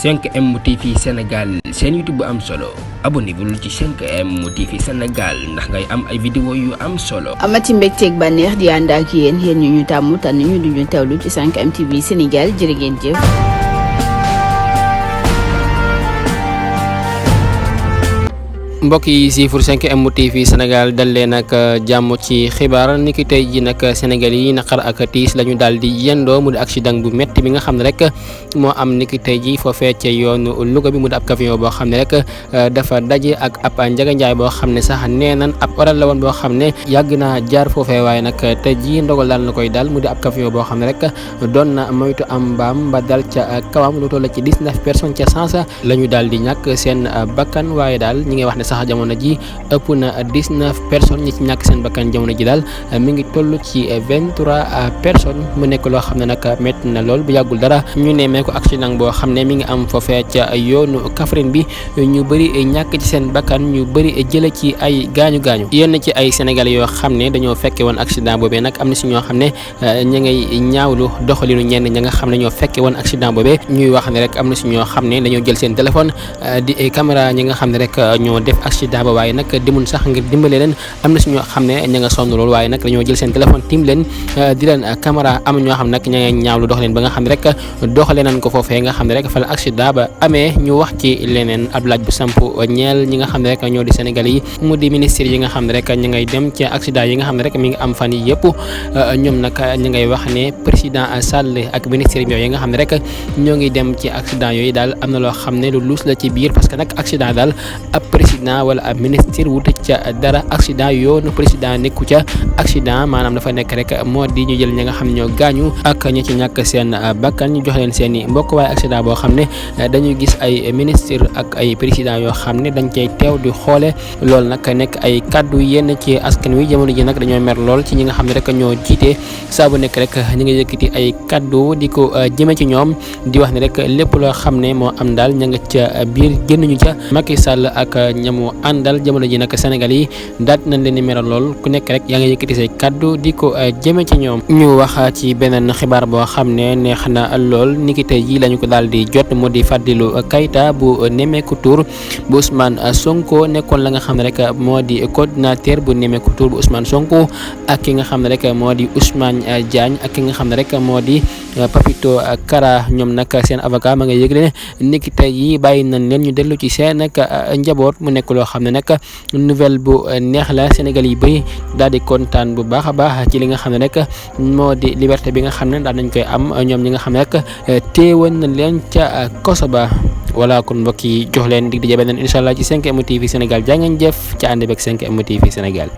5M TV Sénégal seen YouTube bu am solo abonnez-vous ci 5M TV Sénégal ndax ngay am ay vidéo yu am solo. amati mbégteeg bànneex di ànd ak yéen ñu tàmm tànn ñu duñu teewlu ci 5M TV Sénégal jërë ngeen jëf. mbokk yi si pour 5M TV Sénégal dal leen ak jàmm ci xibaar niki tey ji nag Sénégal yi naqar ak tiis la ñu daal di yendoo mu di accident bu métti bi nga xam ne rek moo am niki tey ji foofee ca yoonu Louga bi mu di ab camion boo xam ne rek dafa daje ak ab njaganjaay boo xam ne sax nee nan ab oral la woon boo xam ne yàgg naa jaar foofee waaye nag tey ji ndogal daal na koy daal mu di ab camion boo xam ne rek doon na moytu am mbaam ba dal ca kawam lu toll ci 19 personnes ca sansa la ñu daal di ñàkk seen bakkan waaye daal ñi ngi wax ne sax jamono ji ëpp na 19 personnes ñi ci ñàkk seen bakkan jamono ji daal mi ngi toll ci 23 personnes mu nekk loo xam ne nag métti na lool bu yàggul dara ñu nemee ko accident boo xam ne mi ngi am foofee ca yoonu Kaffrine bi ñu bëri ñàkk ci seen bakkan ñu bëri jële ci ay gaañu-gaañu yenn ci ay sénégalais yoo xam ne dañoo fekke woon accident boobee nag am na si ñoo xam ne ña ngay ñaawlu doxalinu ñenn ña nga xam ne ñoo fekke woon accident boobee ñuy wax ne rek am na si ñoo xam ne dañoo jël seen téléphone di caméra ñi nga xam ne rek ñoo def accident ba waaye nag demun sax ngir dimbale leen am na si ñoo xam ne ña nga sonn lool waaye nag dañoo jël seen téléphone tim leen di leen caméra am ñoo xam ne nag ña nga ñaawlu dox leen ba nga xam ne rek doxalee nañ ko foofee nga xam ne rek fa la accident ba amee ñu wax ci leneen ab laaj bu samp ñeel ñi nga xam ne rek ñoo di Sénégal yi mu di ministre yi nga xam ne rek ña ngay dem ci accident yi nga xam ne rek mi ngi am fan yi yëpp ñoom nag ña ngay wax ne président Sall ak ministre yi nga xam ne rek ñoo ngi dem ci accident yooyu daal am na loo xam ne lu luus la ci biir parce que nag accident daal ab président wala ab ministre wuute ca dara accident yoonu président nekku ca accident maanaam dafa nekk rek moo di ñu jël ñi nga xam ne ñoo gaañu ak ñi ci ñàkk seen bakkan ñu jox leen seen i mbokk waaye accident boo xam ne dañuy gis ay ministre ak ay président yoo xam ne dañ cay teew di xoole loolu nag nekk ay kaddu yenn ci askan wi jamono ji nag dañoo mer lool ci ñi nga xam ne rek ñoo jiite saa bu nekk rek ñi nga yëkkati ay kaddu di ko jëme ci ñoom di wax ne rek lépp loo xam ne moo am daal ña nga ca biir génnuñu ca Macky Sall ak ñamu àndal jamono ji nag Sénégal yi daal nañ leen di meral lool ku nekk rek yaa ngi yëkkati say kaddu di ko jëme ci ñoom ñu wax ci beneen xibaar boo xam ne neex na lool niki tey ji lañu ko daal di jot mu di Fadilou Keita bu Nemmeeku Tour bu Ousmane Sonko nekkoon la nga xam ne rek moo di coordinateur bu Nemmeeku Tour bu Ousmane Sonko ak ki nga xam ne rek moo di Ousmane Diagne ak ki nga xam ne rek moo di Papito Kara ñoom nag seen avocat ma nga yëgle ne niki tey yi bàyyi nañ leen ñu dellu ci seen njaboot mu nekk loo xam ne nag nouvelle bu neex la Sénégal yi bëri daal di kontaan bu baax a baax ci li nga xam ne rek moo di liberté bi nga xam ne daal nañ koy am ñoom ñi nga xam ne rek teewoon nañ leen ca koso ba wala kon mbokk yi jox leen dig di beneen incha allah ci 5M TV Sénégal jaa ngeen jëf ca ànd beeg 5M TV Sénégal.